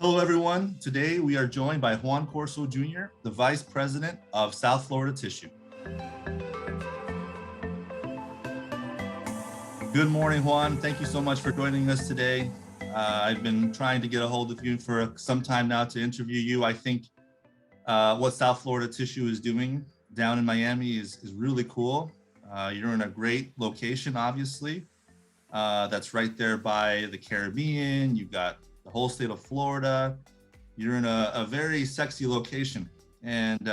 Hello, everyone. Today we are joined by Juan Corzo Jr., the Vice President of South Florida Tissue. Good morning, Juan. Thank you so much for joining us today. I've been trying to get a hold of you for some time now to interview you. I think what South Florida Tissue is doing down in Miami is really cool. You're in a great location, obviously. That's right there by the Caribbean. You've got the whole state of Florida. You're in a very sexy location. And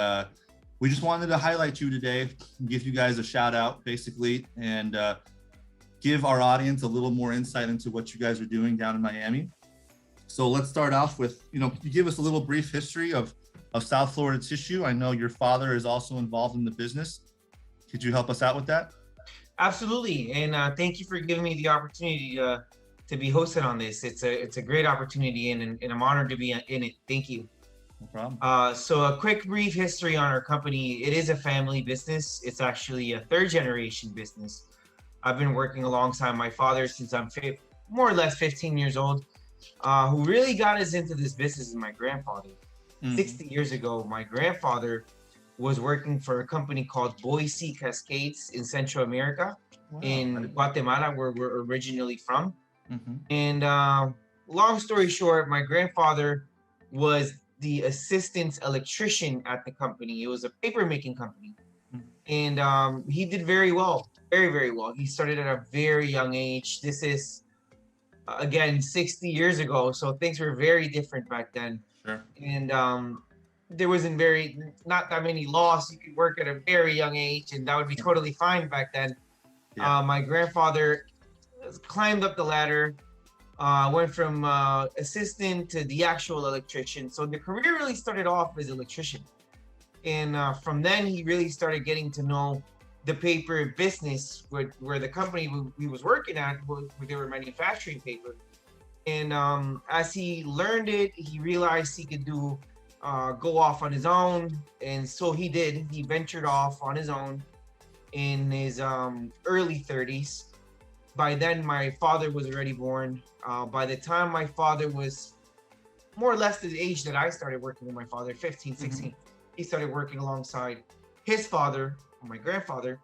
we just wanted to highlight you today, give you guys a shout out, basically, and give our audience a little more insight into what you guys are doing down in Miami. So let's start off with, could you give us a little brief history of South Florida Tissue? I know your father is also involved in the business. Could you help us out with that? Absolutely, and thank you for giving me the opportunity to be hosted on this. It's a great opportunity, and I'm honored to be in it. Thank you. No problem. So a quick brief history on our company. It is a family business. It's actually a third generation business. I've been working alongside my father since I'm more or less 15 years old. Who really got us into this business is my grandfather. 60 years ago, my grandfather was working for a company called Boise Cascades in Central America, in Guatemala, where we're originally from. And long story short, my grandfather was the assistant electrician at the company. It was a paper making company. And he did very well, very, very well. He started at a very young age. This is, again, 60 years ago. So things were very different back then. Sure. And there wasn't not that many laws. You could work at a very young age, and that would be totally fine back then. Yeah. My grandfather climbed up the ladder, went from assistant to the actual electrician. So the career really started off as electrician. And from then, he really started getting to know the paper business, where the company we was working at, where they were manufacturing paper. And as he learned it, he realized he could go off on his own. And so he did. He ventured off on his own in his early 30s. By then, my father was already born. By the time my father was more or less the age that I started working with my father, 15, 16, he started working alongside his father, my grandfather,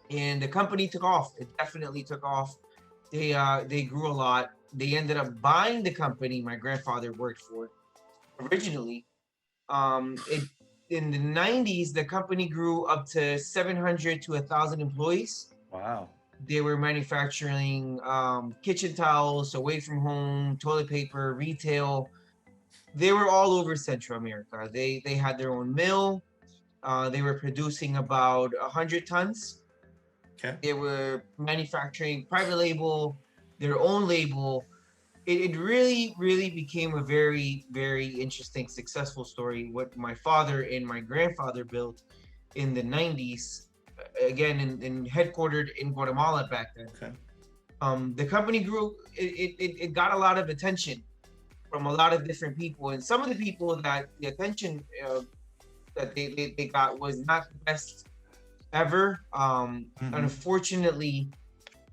and the company took off. It definitely took off. They grew a lot. They ended up buying the company my grandfather worked for originally. In the 90s, the company grew up to 700 to 1,000 employees. Wow. They were manufacturing kitchen towels, away from home, toilet paper, retail. They were all over Central America. They had their own mill. They were producing about 100 tons. Okay. They were manufacturing private label, their own label. It really, really became a very, very interesting, successful story. What my father and my grandfather built in the 90s, again, in headquartered in Guatemala back then. Okay. The company grew. It got a lot of attention from a lot of different people, and some of the people that the attention that they got was not the best ever. Unfortunately,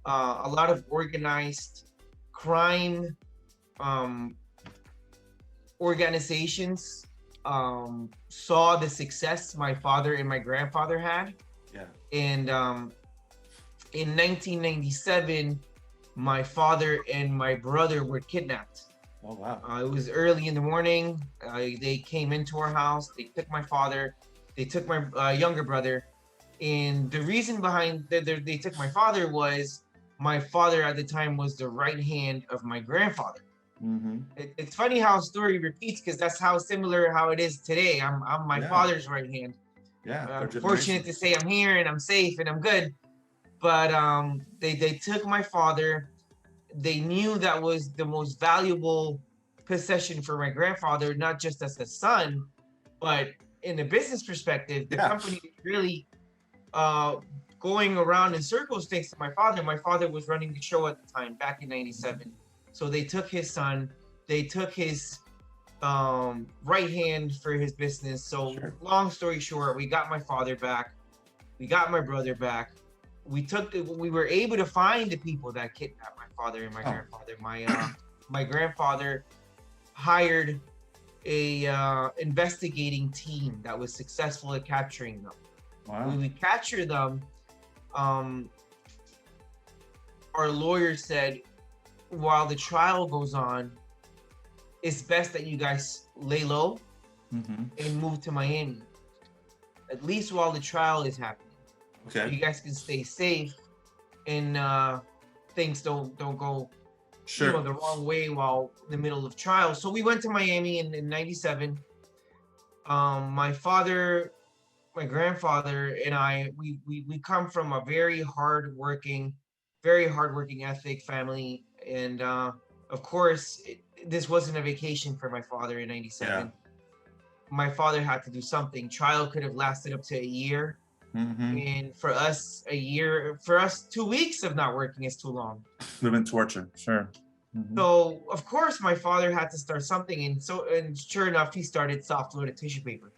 a lot of organized crime organizations saw the success my father and my grandfather had. Yeah. And in 1997, my father and my brother were kidnapped. Oh, wow. It was early in the morning. They came into our house. They took my father. They took my younger brother. And the reason behind they took my father was my father at the time was the right hand of my grandfather. It's funny how a story repeats, because that's how similar how it is today. I'm my father's right hand. Yeah. Fortunate to say I'm here and I'm safe and I'm good. But they took my father. They knew that was the most valuable possession for my grandfather, not just as a son, but in a business perspective. The company really going around in circles thanks to my father. My father was running the show at the time, back in 97. So they took his son, they took his right hand for his business. So long story short, we got my father back. We got my brother back. We were able to find the people that kidnapped my father and my grandfather. My grandfather hired a investigating team that was successful at capturing them. Wow. When we capture them, our lawyer said, while the trial goes on, it's best that you guys lay low and move to Miami, at least while the trial is happening. Okay. You guys can stay safe and things don't go the wrong way while in the middle of trial. So we went to Miami in 97. My father, my grandfather, and I, we come from a very hardworking ethic family. And of course, this wasn't a vacation for my father in 97. Yeah. My father had to do something. Trial could have lasted up to a year. And for us, 2 weeks of not working is too long. Would have been torture, sure. So of course my father had to start something, and sure enough, he started soft-loaded tissue paper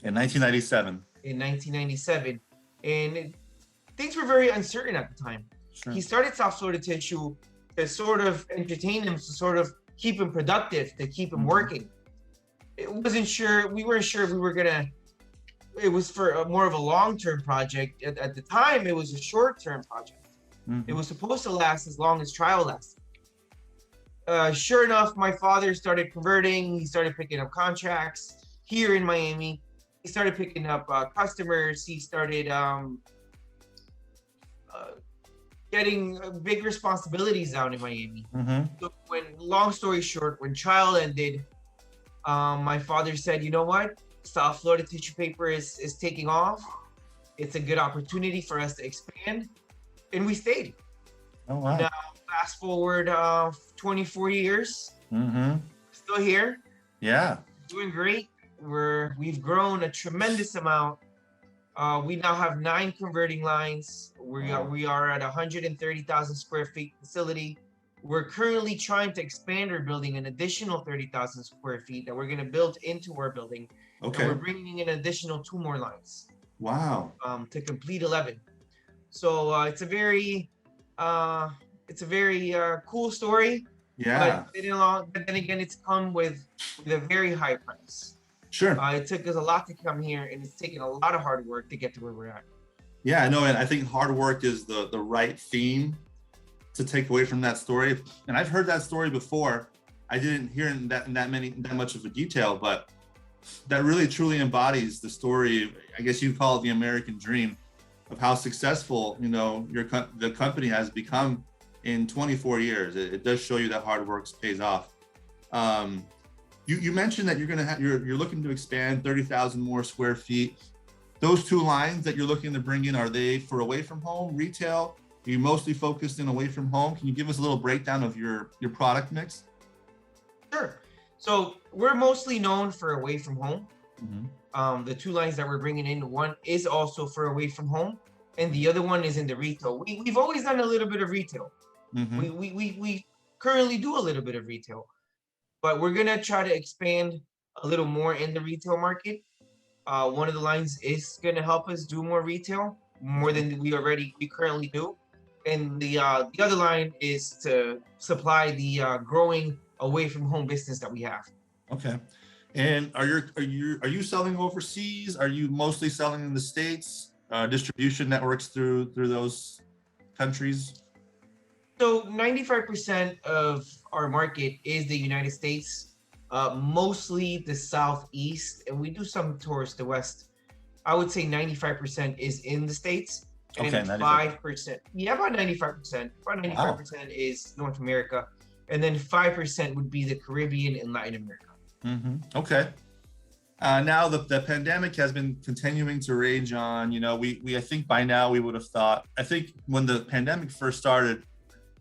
in 1997. In 1997, and things were very uncertain at the time. Sure. He started soft-loaded tissue to sort of entertain him, to sort of keep him productive, to keep him working. We weren't sure we were gonna. It was for more of a long-term project. At the time, it was a short-term project. It was supposed to last as long as trial lasted. Sure enough, my father started converting. He started picking up contracts here in Miami. He started picking up customers. He started getting big responsibilities down in Miami. So long story short, when trial ended, my father said, you know what? Soft-loaded tissue paper is taking off. It's a good opportunity for us to expand. And we stayed. Oh, wow. Now, fast forward 24 years, still here. Yeah. Doing great. We've grown a tremendous amount. We now have 9 converting lines. We are at 130,000 square feet facility. We're currently trying to expand our building an additional 30,000 square feet that we're going to build into our building. Okay. And we're bringing in an additional 2 more lines. Wow. To complete 11. So it's a very cool story. Yeah. But then again, it's come with a very high price. Sure. It took us a lot to come here, and it's taken a lot of hard work to get to where we're at. Yeah, no, and I think hard work is the right theme to take away from that story. And I've heard that story before. I didn't hear it in that much of a detail, but that really truly embodies the story. I guess you'd call it the American dream of how successful, the company has become in 24 years. It does show you that hard work pays off. You mentioned that you're looking to expand 30,000 more square feet. Those 2 lines that you're looking to bring in, are they for away from home, retail? Are you mostly focused in away from home? Can you give us a little breakdown of your product mix? Sure. So we're mostly known for away from home. The 2 lines that we're bringing in, one is also for away from home, and the other one is in the retail. We've always done a little bit of retail. We currently do a little bit of retail, but we're gonna try to expand a little more in the retail market. One of the lines is gonna help us do more retail, more than we currently do, and the other line is to supply the growing away from home business that we have. Okay. And are you selling overseas? Are you mostly selling in the States? Distribution networks through those countries? So 95% of our market is the United States, mostly the Southeast, and we do some towards the West. I would say 95% is in the States, and Okay, 5%, about 95%. About 95% is North America, and then 5% would be the Caribbean and Latin America. Okay. Now the pandemic has been continuing to rage on. I think by now we would have thought. I think when the pandemic first started,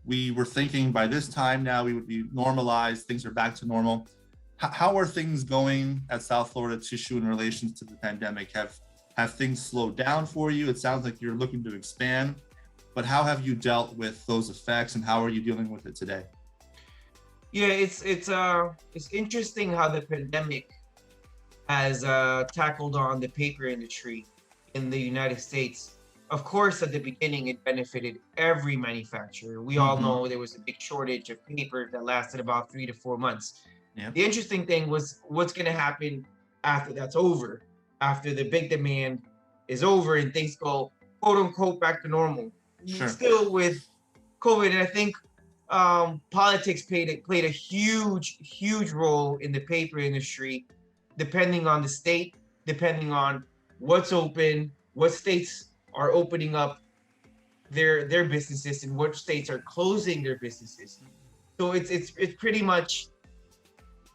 we were thinking by this time now we would be normalized. Things are back to normal. How are things going at South Florida Tissue in relation to the pandemic? Have things slowed down for you? It sounds like you're looking to expand, but how have you dealt with those effects, and how are you dealing with it today? Yeah, it's interesting how the pandemic has tackled on the paper industry in the United States. Of course, at the beginning, it benefited every manufacturer. We all know there was a big shortage of paper that lasted about 3 to 4 months. Yeah. The interesting thing was what's going to happen after that's over, after the big demand is over and things go quote unquote back to normal. Sure. Still with COVID, and I think politics played a huge role in the paper industry, depending on the state, depending on what's open, what states are opening up their businesses and what states are closing their businesses. So it's pretty much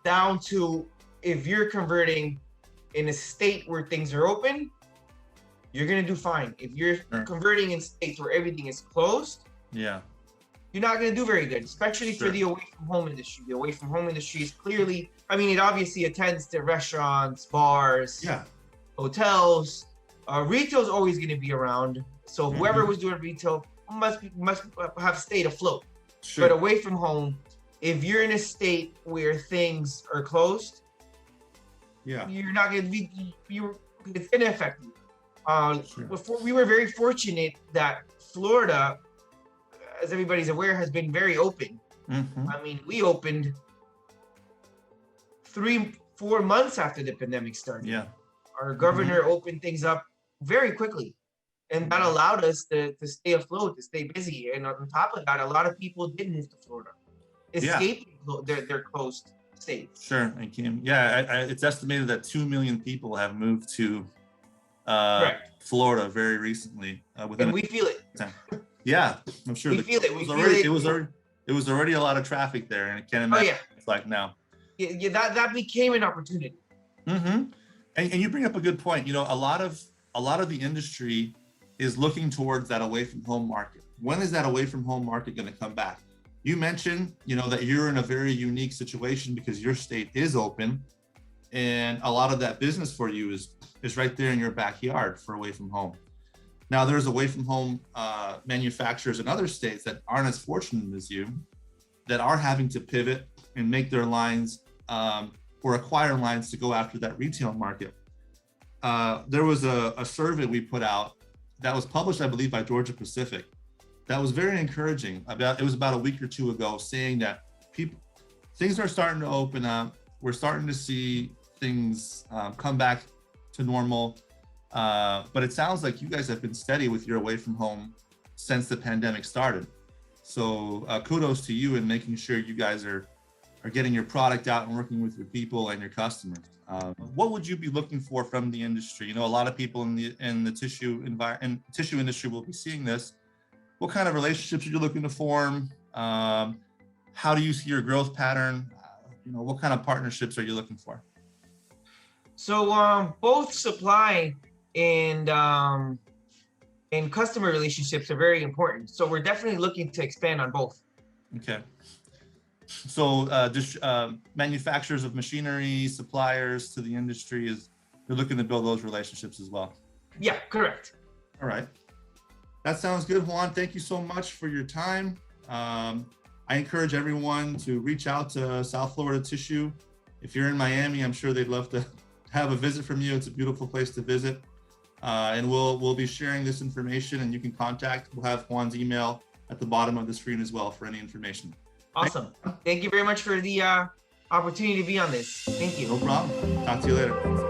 down to, if you're converting in a state where things are open, you're gonna do fine. If you're converting in states where everything is closed, yeah, you're not gonna do very good, especially for the away from home industry. The away from home industry is clearly, I mean, it obviously attends to restaurants, bars, hotels. Retail's always gonna be around. So whoever was doing retail must have stayed afloat. But away from home, if you're in a state where things are closed, you're not gonna be. It's gonna affect you. Before, we were very fortunate that Florida, as everybody's aware, has been very open. I mean, we opened 3-4 months after the pandemic started. Yeah, our governor opened things up very quickly, and that allowed us to stay afloat, to stay busy. And on top of that, a lot of people did move to Florida, escaping their closed states. Sure, and Kim, it's estimated that 2 million people have moved to Florida very recently. And we feel it. Yeah, I'm sure. We feel it. It was already a lot of traffic there, and I can't imagine what it's like now. Yeah, that became an opportunity. And you bring up a good point. You know, a lot of the industry is looking towards that away from home market. When is that away from home market going to come back? You mentioned, you know, that you're in a very unique situation because your state is open, and a lot of that business for you is right there in your backyard for away from home. Now, there's away from home manufacturers in other states that aren't as fortunate as you, that are having to pivot and make their lines or acquire lines to go after that retail market. There was a survey we put out that was published, I believe, by Georgia Pacific, that was very encouraging. It was about a week or two ago, saying that things are starting to open up. We're starting to see things come back to normal. But it sounds like you guys have been steady with your away from home since the pandemic started. So kudos to you in making sure you guys are getting your product out and working with your people and your customers. What would you be looking for from the industry? You know, a lot of people in the tissue industry will be seeing this. What kind of relationships are you looking to form? How do you see your growth pattern? You know, what kind of partnerships are you looking for? So both supply and customer relationships are very important. So we're definitely looking to expand on both. Okay. So just manufacturers of machinery, suppliers to the industry, you're looking to build those relationships as well. Yeah, correct. All right. That sounds good, Juan. Thank you so much for your time. I encourage everyone to reach out to South Florida Tissue. If you're in Miami, I'm sure they'd love to have a visit from you. It's a beautiful place to visit. And we'll be sharing this information, and you can contact. We'll have Juan's email at the bottom of the screen as well for any information. Awesome. Thank you very much for the opportunity to be on this. Thank you. No problem. Talk to you later.